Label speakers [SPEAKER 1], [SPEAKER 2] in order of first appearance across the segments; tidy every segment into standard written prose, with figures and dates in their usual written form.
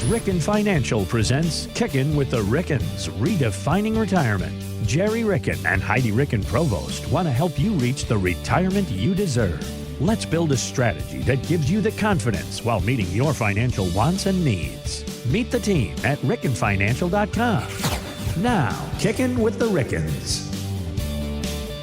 [SPEAKER 1] Ricken Financial presents Kickin' with the Rickens, Redefining Retirement. Gerry, Ricken, and Heidi Ricken Provost want to help you reach the retirement you deserve. Let's build a strategy that gives you the confidence while meeting your financial wants and needs. Meet the team at rickenfinancial.com. Now, Kickin' with the Rickens.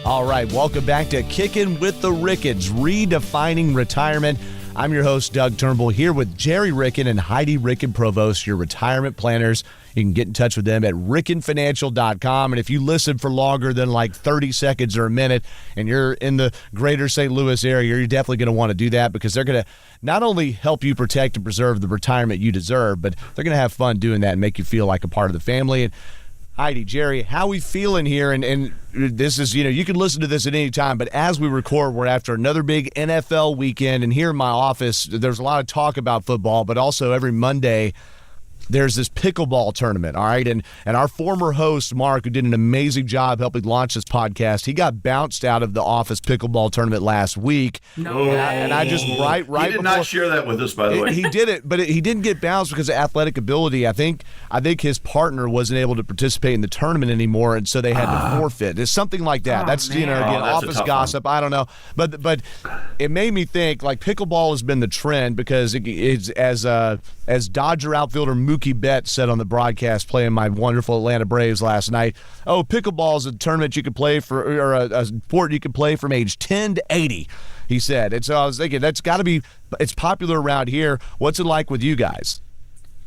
[SPEAKER 2] All right, welcome back to Kickin' with the Rickens, Redefining Retirement. I'm your host, Doug Turnbull, here with Gerry Ricken and Heidi Ricken Provost, your retirement planners. You can get in touch with them at rickenfinancial.com. And if you listen for longer than like 30 seconds or a minute and you're in the greater St. Louis area, you're definitely going to want to do that because they're going to not only help you protect and preserve the retirement you deserve, but they're going to have fun doing that and make you feel like a part of the family. And Heidi, Gerry, how we feeling here? And this is, you can listen to this at any time, but as we record, we're after another big NFL weekend. And here in my office, there's a lot of talk about football, but also every Monday, there's this pickleball tournament, all right? And our former host, Mark, who did an amazing job helping launch this podcast, he got bounced out of the office pickleball tournament last week.
[SPEAKER 3] No.
[SPEAKER 2] And I just, right
[SPEAKER 3] He did not share that with us, by the way.
[SPEAKER 2] He did it, but he didn't get bounced because of athletic ability. I think his partner wasn't able to participate in the tournament anymore, and so they had to forfeit. It's something like that. That's, again,
[SPEAKER 3] that's
[SPEAKER 2] office gossip. I don't know. But it made me think, like, pickleball has been the trend because it's as Dodger outfielder Mookie Betts said on the broadcast playing my wonderful Atlanta Braves last night, pickleball is a tournament you can play for, or a sport you can play from age 10 to 80, he said. And so I was thinking, that's got to be, it's popular around here. What's it like with you guys?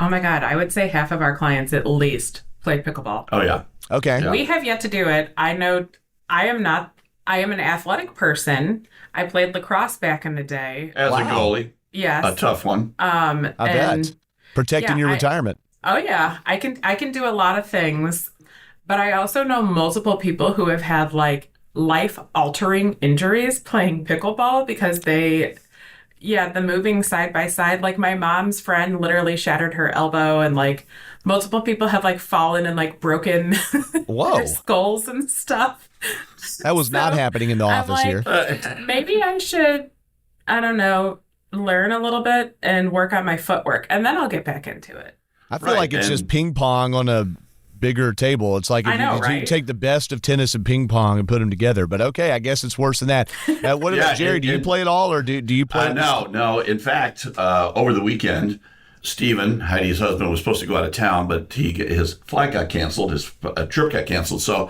[SPEAKER 4] Oh my God, I would say half of our clients at least play pickleball.
[SPEAKER 3] Oh, yeah.
[SPEAKER 2] Okay.
[SPEAKER 3] Yeah.
[SPEAKER 4] We have yet to do it. I know I am an athletic person. I played lacrosse back in the day.
[SPEAKER 3] As a goalie.
[SPEAKER 4] Yes.
[SPEAKER 3] A tough one.
[SPEAKER 2] I bet. Protecting your retirement.
[SPEAKER 4] Oh yeah, I can do a lot of things, but I also know multiple people who have had like life-altering injuries playing pickleball because the moving side by side, like my mom's friend literally shattered her elbow, and like multiple people have like fallen and like broken their skulls and stuff.
[SPEAKER 2] That was not happening in the office here.
[SPEAKER 4] Maybe I should, I don't know, learn a little bit and work on my footwork, and then I'll get back into it.
[SPEAKER 2] I feel like it's just ping pong on a bigger table. It's like if you take the best of tennis and ping pong and put them together. But okay, I guess it's worse than that. What about Gerry? Do you play at all, or do you play?
[SPEAKER 3] No. In fact, over the weekend, Stephen, Heidi's husband, was supposed to go out of town, but his flight got canceled. His trip got canceled. So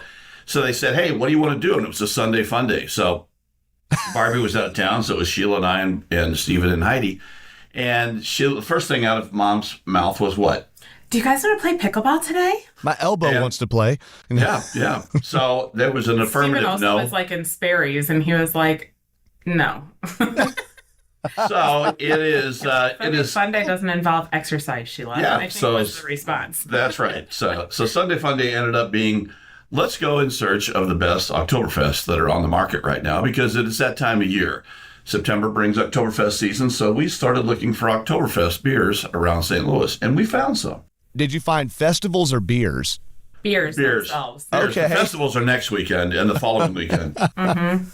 [SPEAKER 3] they said, "Hey, what do you want to do?" And it was a Sunday fun day. So Barbie was out of town, so it was Sheila and I and Stephen and Heidi. And the first thing out of Mom's mouth was what?
[SPEAKER 4] Do you guys want to play pickleball today?
[SPEAKER 2] My elbow wants to play.
[SPEAKER 3] Yeah. So there was an affirmative
[SPEAKER 4] Stephen also was like in Sperry's, and he was like, no.
[SPEAKER 3] So it is.
[SPEAKER 4] Sunday doesn't involve exercise, Sheila.
[SPEAKER 3] Yeah,
[SPEAKER 4] I think was the response.
[SPEAKER 3] That's right. So Sunday Fun Day ended up being, let's go in search of the best Octoberfest that are on the market right now, because it is that time of year. September brings Octoberfest season, so we started looking for Octoberfest beers around St. Louis, and we found some.
[SPEAKER 2] Did you find festivals or beers?
[SPEAKER 4] Beers themselves.
[SPEAKER 3] Okay.
[SPEAKER 4] The
[SPEAKER 3] festivals are next weekend and the following weekend.
[SPEAKER 4] Mm-hmm.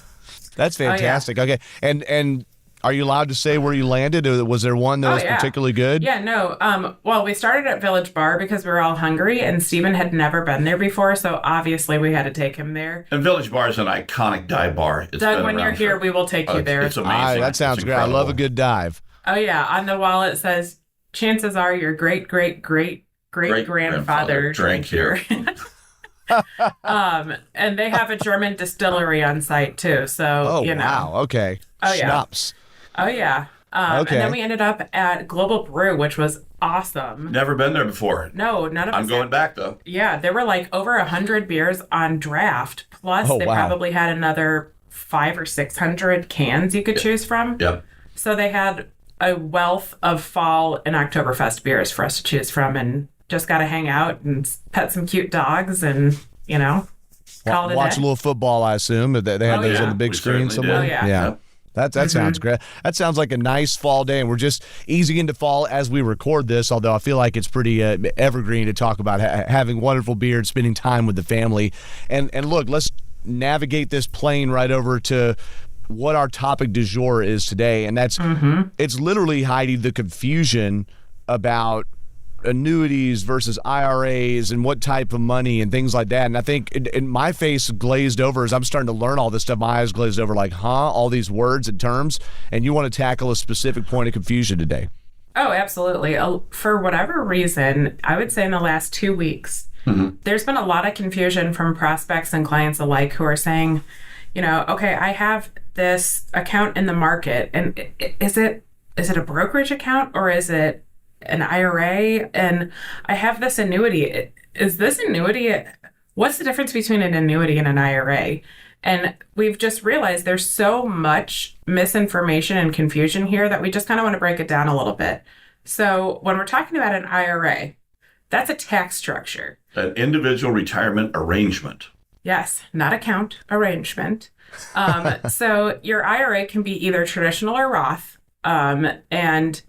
[SPEAKER 2] That's fantastic. Oh, yeah. Okay. And are you allowed to say where you landed? Or was there one that was particularly good?
[SPEAKER 4] Yeah, no. Well, we started at Village Bar because we were all hungry, and Stephen had never been there before, so obviously we had to take him there.
[SPEAKER 3] And Village Bar is an iconic dive bar.
[SPEAKER 4] Doug, when you're here, we will take you there.
[SPEAKER 3] It's amazing.
[SPEAKER 2] That sounds great. I love a good dive.
[SPEAKER 4] Oh, yeah. On the wall, it says, chances are your great-great-great-great-grandfather drank here. And they have a German distillery on site, too. So,
[SPEAKER 2] wow. Okay.
[SPEAKER 4] Oh, yeah.
[SPEAKER 2] Schnapps.
[SPEAKER 4] Oh, yeah. And then we ended up at Global Brew, which was awesome.
[SPEAKER 3] Never been there before.
[SPEAKER 4] No, none of us.
[SPEAKER 3] I'm going back, though.
[SPEAKER 4] Yeah, there were like over 100 beers on draft. Plus, they probably had another 500 or 600 cans you could choose from.
[SPEAKER 3] Yep.
[SPEAKER 4] So they had a wealth of fall and Octoberfest beers for us to choose from, and just got to hang out and pet some cute dogs and, call it
[SPEAKER 2] watch a little football, I assume. They had those on the big screen somewhere.
[SPEAKER 4] Oh, yeah.
[SPEAKER 2] Yeah. That sounds great. That sounds like a nice fall day, and we're just easing into fall as we record this, although I feel like it's pretty evergreen to talk about having wonderful beer and spending time with the family. And look, let's navigate this plane right over to what our topic du jour is today, and that's it's literally, Heidi, the confusion about annuities versus IRAs and what type of money and things like that. And I think in my face glazed over as I'm starting to learn all this stuff. My eyes glazed over like, all these words and terms. And you want to tackle a specific point of confusion today.
[SPEAKER 4] Oh, absolutely. For whatever reason, I would say in the last 2 weeks, there's been a lot of confusion from prospects and clients alike who are saying, okay, I have this account in the market, and is it a brokerage account or is it an IRA? And I have this annuity. Is this annuity? What's the difference between an annuity and an IRA? And we've just realized there's so much misinformation and confusion here that we just kind of want to break it down a little bit. So when we're talking about an IRA, that's a tax structure.
[SPEAKER 3] An individual retirement arrangement.
[SPEAKER 4] Yes, not account, arrangement. So your IRA can be either traditional or Roth, and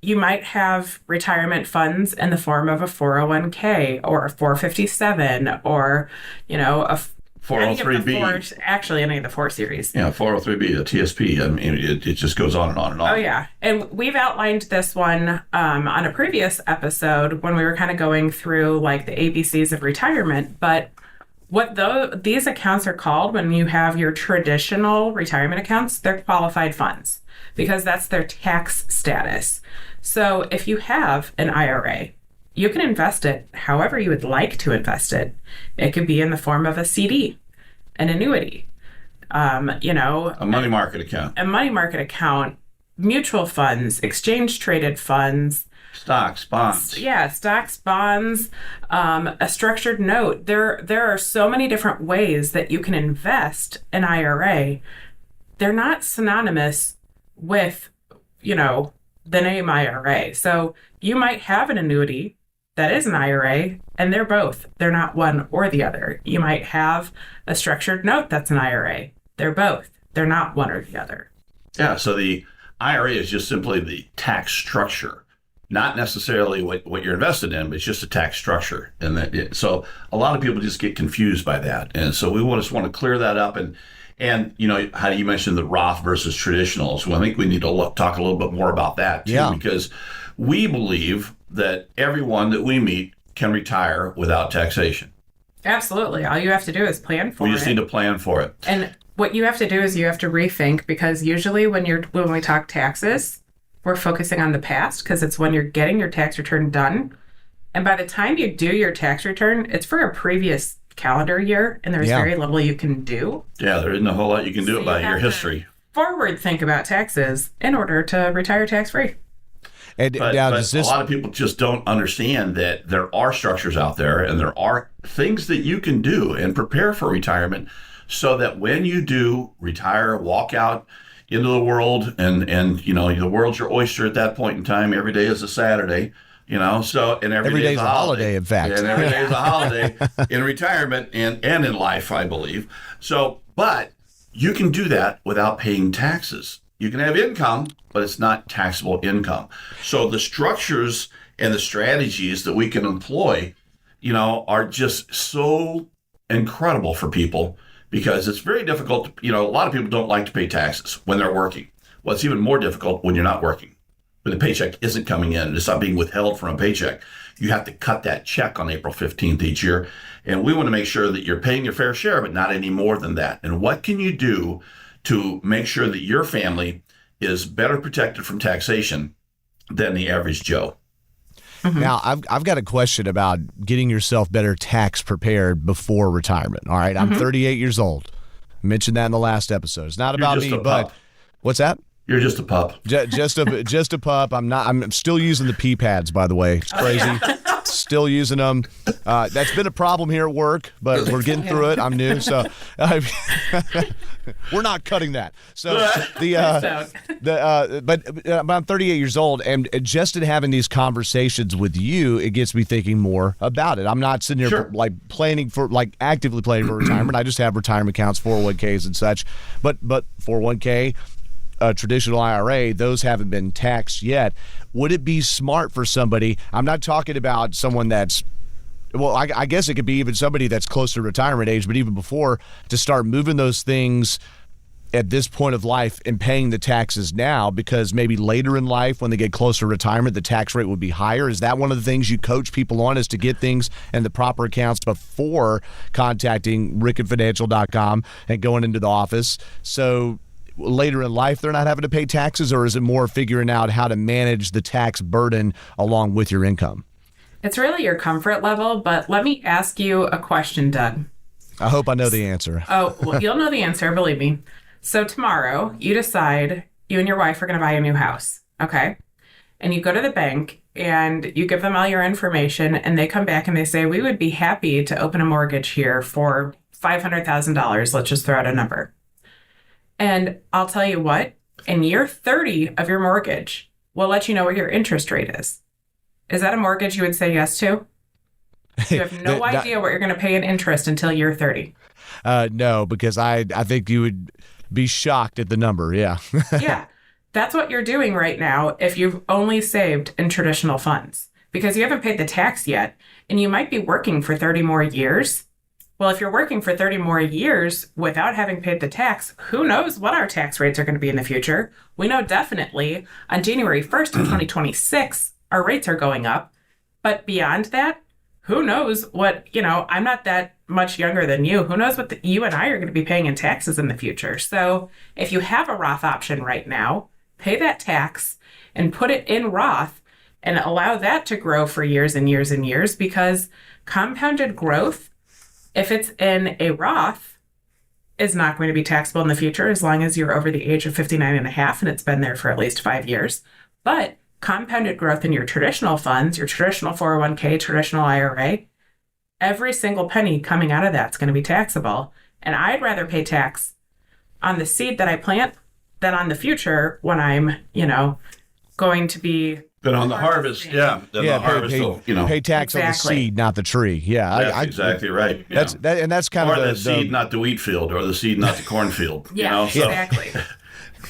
[SPEAKER 4] you might have retirement funds in the form of a 401k or a 457 or, a
[SPEAKER 3] 403B.
[SPEAKER 4] Any of the 4 series.
[SPEAKER 3] Yeah, 403B, the TSP. I mean, it just goes on and on and on.
[SPEAKER 4] Oh, yeah. And we've outlined this one on a previous episode when we were kind of going through like the ABCs of retirement. But what these accounts are called when you have your traditional retirement accounts, they're qualified funds because that's their tax status. So if you have an IRA, you can invest it however you would like to invest it. It could be in the form of a CD, an annuity,
[SPEAKER 3] a money market account,
[SPEAKER 4] mutual funds, exchange traded funds,
[SPEAKER 3] stocks, bonds.
[SPEAKER 4] Yeah, stocks, bonds, a structured note. There are so many different ways that you can invest an IRA. They're not synonymous with, the name IRA. So you might have an annuity that is an IRA, and they're both. They're not one or the other. You might have a structured note that's an IRA. They're both. They're not one or the other.
[SPEAKER 3] Yeah, so the IRA is just simply the tax structure, not necessarily what you're invested in, but it's just a tax structure. And so a lot of people just get confused by that. And so we just want to clear that up. And how you mentioned the Roth versus traditionals. Well, I think we need to talk a little bit more about that too, because we believe that everyone that we meet can retire without taxation.
[SPEAKER 4] Absolutely. All you have to do is plan for it.
[SPEAKER 3] We just need to plan for it.
[SPEAKER 4] And what you have to do is you have to rethink, because usually when we talk taxes, we're focusing on the past because it's when you're getting your tax return done. And by the time you do your tax return, it's for a previous calendar year, and there's very little you can do.
[SPEAKER 3] Yeah, there isn't a whole lot you can do about your history.
[SPEAKER 4] Forward think about taxes in order to retire tax-free.
[SPEAKER 3] But a lot of people just don't understand that there are structures out there and there are things that you can do and prepare for retirement so that when you do retire, walk out into the world and the world's your oyster at that point in time. Every day is a Saturday, and every day is a holiday,
[SPEAKER 2] in fact.
[SPEAKER 3] And every day is a holiday in retirement and in life, I believe. So, but you can do that without paying taxes. You can have income, but it's not taxable income. So the structures and the strategies that we can employ, are just so incredible for people, because it's very difficult. A lot of people don't like to pay taxes when they're working. Well, it's even more difficult when you're not working, when the paycheck isn't coming in and it's not being withheld from a paycheck. You have to cut that check on April 15th each year. And we want to make sure that you're paying your fair share, but not any more than that. And what can you do to make sure that your family is better protected from taxation than the average Joe?
[SPEAKER 2] Mm-hmm. Now, I've got a question about getting yourself better tax prepared before retirement. All right, I'm 38 years old. I mentioned that in the last episode. It's not about me, but what's that?
[SPEAKER 3] You're just a pup.
[SPEAKER 2] Just a pup. I'm still using the pee pads, by the way. It's crazy. Still using them. That's been a problem here at work, but we're getting through it. I'm new, so we're not cutting that. So but I'm 38 years old, and just in having these conversations with you, it gets me thinking more about it. I'm not sitting here actively planning for retirement. I just have retirement accounts, 401ks and such. But 401k. Traditional IRA, those haven't been taxed yet. Would it be smart for somebody, I'm not talking about someone that's, I guess it could be even somebody that's close to retirement age, but even before, to start moving those things at this point of life and paying the taxes now because maybe later in life when they get closer to retirement, the tax rate would be higher? Is that one of the things you coach people on, is to get things in the proper accounts before contacting rickenfinancial.com and going into the office? So later in life they're not having to pay taxes, or is it more figuring out how to manage the tax burden along with your income?
[SPEAKER 4] It's really your comfort level, but let me ask you a question, Doug.
[SPEAKER 2] I hope I know the answer.
[SPEAKER 4] Oh, well, you'll know the answer, believe me. So tomorrow, you decide you and your wife are going to buy a new house, okay? And you go to the bank and you give them all your information, and they come back and they say, we would be happy to open a mortgage here for $500,000. Let's just throw out a number. And I'll tell you what, in year 30 of your mortgage, we'll let you know what your interest rate is. Is that a mortgage you would say yes to? You have no idea what you're going to pay in interest until year 30.
[SPEAKER 2] No, because I think you would be shocked at the number. Yeah.
[SPEAKER 4] Yeah. That's what you're doing right now if you've only saved in traditional funds, because you haven't paid the tax yet, and you might be working for 30 more years. Well, if you're working for 30 more years without having paid the tax, who knows what our tax rates are going to be in the future? We know definitely on January 1st of 2026, our rates are going up. But beyond that, who knows what, I'm not that much younger than you. Who knows what you and I are going to be paying in taxes in the future? So if you have a Roth option right now, pay that tax and put it in Roth and allow that to grow for years and years and years, because compounded growth, if it's in a Roth, is not going to be taxable in the future as long as you're over the age of 59 and a half and it's been there for at least 5 years. But compounded growth in your traditional funds, your traditional 401k, traditional IRA, every single penny coming out of that's going to be taxable. And I'd rather pay tax on the seed that I plant than on the future when I'm, going to be...
[SPEAKER 3] But on the harvest, Then the harvest
[SPEAKER 2] pay tax on the seed, not the tree. Yeah,
[SPEAKER 3] that's exactly right.
[SPEAKER 2] That's kind
[SPEAKER 3] or
[SPEAKER 2] of
[SPEAKER 3] the seed, not the wheat field, or the seed, not the cornfield.
[SPEAKER 4] Yeah, exactly.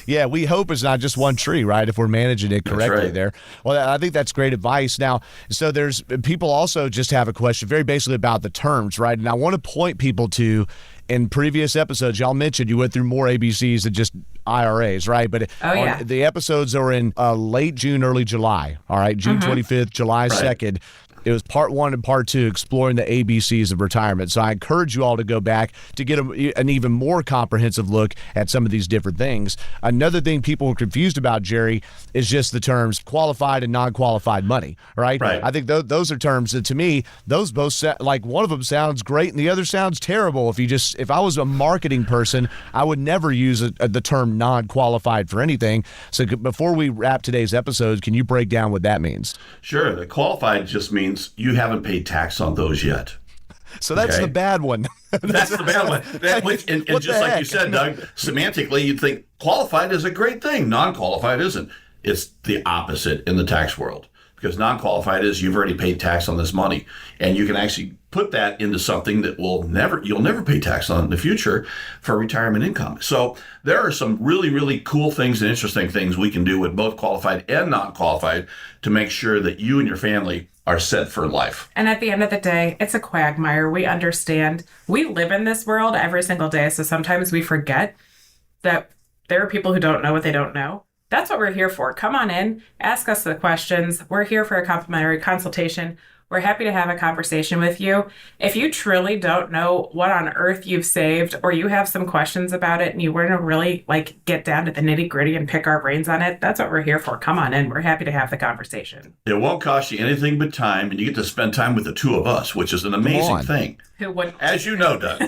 [SPEAKER 2] Yeah, we hope it's not just one tree, right? If we're managing it correctly there. Well, I think that's great advice. Now, so there's people also just have a question very basically about the terms, right? And I want to point people to, in previous episodes, y'all mentioned you went through more ABCs than just IRAs, right? But the episodes are in late June, early July, all right? June 25th, July 2nd. It was part 1 and part 2, exploring the ABCs of retirement. So I encourage you all to go back to get an even more comprehensive look at some of these different things. Another thing people are confused about, Gerry, is just the terms qualified and non-qualified money, right? I think those are terms that, to me, those both like one of them sounds great and the other sounds terrible. If I was a marketing person, I would never use the term non-qualified for anything. So before we wrap today's episode, can you break down what that means?
[SPEAKER 3] Sure. The qualified just means you haven't paid tax on those yet.
[SPEAKER 2] So that's the bad one.
[SPEAKER 3] That's the bad one. And just like you said, Doug, semantically, you'd think qualified is a great thing. Non-qualified isn't. It's the opposite in the tax world. Because non-qualified is you've already paid tax on this money, and you can actually put that into something that you'll never pay tax on in the future for retirement income. So there are some really, really cool things and interesting things we can do with both qualified and non-qualified to make sure that you and your family are set for life.
[SPEAKER 4] And at the end of the day, it's a quagmire. We understand. We live in this world every single day, so sometimes we forget that there are people who don't know what they don't know. That's what we're here for. Come on in, ask us the questions. We're here for a complimentary consultation. We're happy to have a conversation with you. If you truly don't know what on earth you've saved, or you have some questions about it and you want to really get down to the nitty gritty and pick our brains on it, that's what we're here for. Come on in. We're happy to have the conversation.
[SPEAKER 3] It won't cost you anything but time, and you get to spend time with the two of us, which is an amazing thing.
[SPEAKER 4] Who wouldn't?
[SPEAKER 3] As you know, Doug.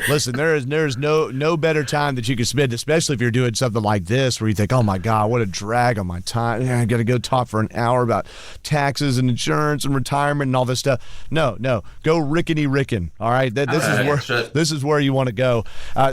[SPEAKER 2] Listen, there is no better time that you can spend, especially if you're doing something like this where you think, oh my God, what a drag on my time. I got to go talk for an hour about taxes and insurance and retirement and all this stuff. No, go Ricken. All right, this is where you want to go.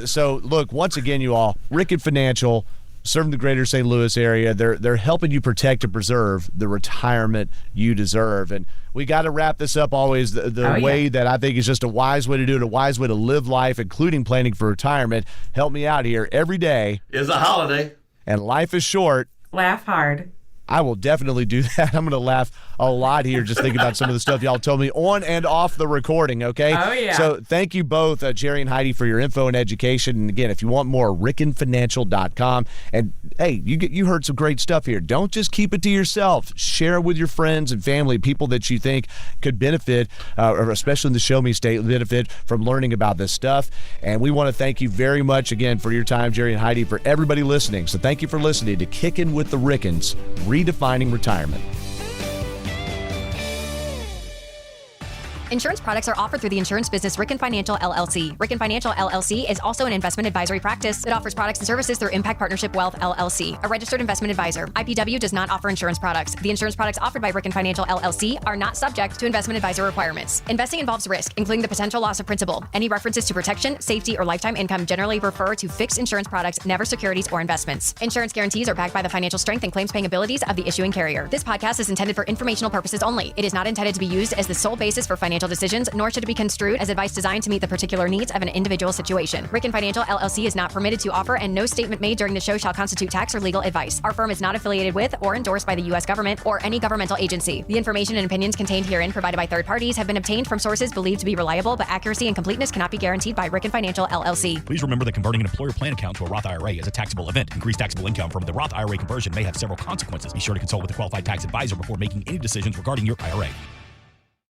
[SPEAKER 2] So look, once again, you all, Ricken Financial, serving the greater St. Louis area. They're helping you protect and preserve the retirement you deserve. And we got to wrap this up always the way that I think is just a wise way to do it, a wise way to live life, including planning for retirement. Help me out here. Every day
[SPEAKER 3] is a holiday.
[SPEAKER 2] And life is short.
[SPEAKER 4] Laugh hard.
[SPEAKER 2] I will definitely do that. I'm going to laugh a lot here just thinking about some of the stuff y'all told me on and off the recording, okay?
[SPEAKER 4] Oh, yeah.
[SPEAKER 2] So thank you both, Gerry and Heidi, for your info and education. And again, if you want more, rickenfinancial.com. And hey, you heard some great stuff here. Don't just keep it to yourself. Share it with your friends and family, people that you think could benefit, or especially in the Show Me State, benefit from learning about this stuff. And we want to thank you very much again for your time, Gerry and Heidi, for everybody listening. So thank you for listening to Kickin' with the Rickens, Redefining Retirement.
[SPEAKER 5] Insurance products are offered through the insurance business Ricken Financial LLC. Ricken Financial LLC is also an investment advisory practice that offers products and services through Impact Partnership Wealth LLC, a registered investment advisor. IPW does not offer insurance products. The insurance products offered by Ricken Financial LLC are not subject to investment advisor requirements. Investing involves risk, including the potential loss of principal. Any references to protection, safety, or lifetime income generally refer to fixed insurance products, never securities or investments. Insurance guarantees are backed by the financial strength and claims-paying abilities of the issuing carrier. This podcast is intended for informational purposes only. It is not intended to be used as the sole basis for financial decisions, nor should it be construed as advice designed to meet the particular needs of an individual situation. Ricken Financial LLC is not permitted to offer, and no statement made during the show shall constitute tax or legal advice. Our firm is not affiliated with or endorsed by the U.S. government or any governmental agency. The information and opinions contained herein provided by third parties have been obtained from sources believed to be reliable, but accuracy and completeness cannot be guaranteed by Ricken Financial LLC.
[SPEAKER 6] Please remember that converting an employer plan account to a Roth IRA is a taxable event. Increased taxable income from the Roth IRA conversion may have several consequences. Be sure to consult with a qualified tax advisor before making any decisions regarding your IRA.